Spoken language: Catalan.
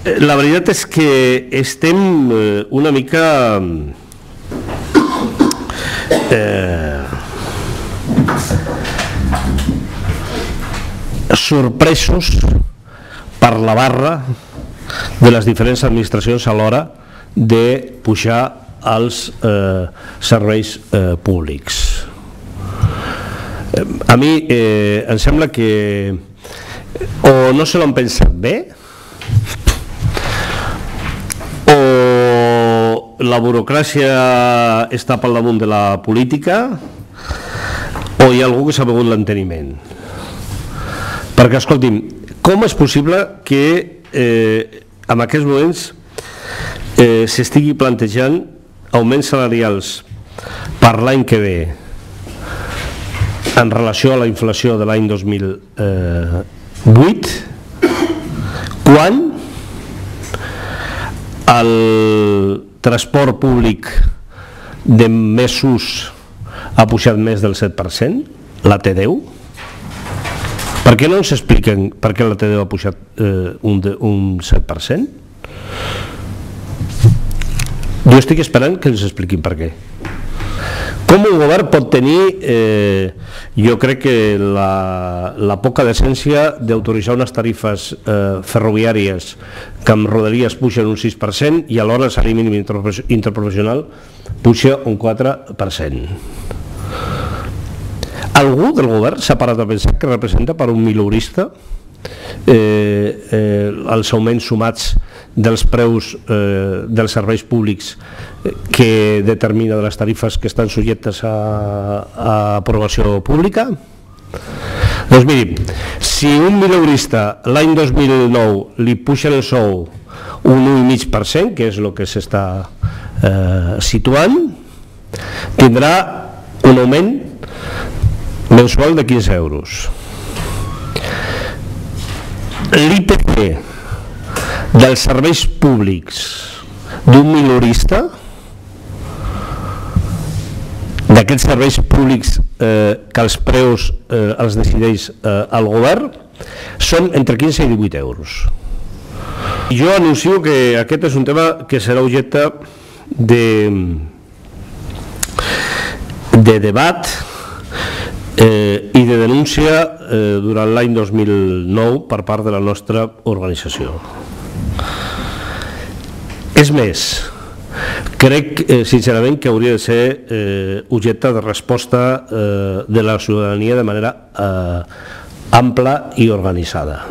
La veritat és que estem una mica sorpresos per la barra de les diferents administracions a l'hora de pujar els serveis públics. A mi em sembla que o no se l'han pensat bé o la burocràcia està pel damunt de la política o hi ha algú que s'ha begut l'enteniment. Perquè, escolti'm, com és possible que en aquests moments s'estigui plantejant augments salarials per l'any que ve en relació a la inflació de l'any 2008 quan el transport públic de més ús ha pujat més del 7%, la T10? Per què no ens expliquen per què la T10 ha pujat un 7%? Jo estic esperant que ens expliquin per què. Com un govern pot tenir, jo crec que la poca decència d'autoritzar unes tarifes ferroviàries que amb Rodalies pugen un 6% i alhora el salari mínim interprofessional puja un 4%. Algú del govern s'ha parat a pensar que representa per un milurista els augments sumats dels preus dels serveis públics que determina de les tarifes que estan subjectes a aprovació pública? Doncs miri, si un milurista l'any 2009 li puja el sou un 1,5%, que és el que s'està situant, tindrà un augment mensual de 15 euros. L'IPC dels serveis públics d'un milurista, d'aquests serveis públics que els preus els decideix el govern, són entre 15 i 18 euros. Jo anuncio que aquest és un tema que serà objecte de debat i de denúncia durant l'any 2009 per part de la nostra organització. És més, crec sincerament que hauria de ser objecte de resposta de la ciutadania de manera ampla i organitzada.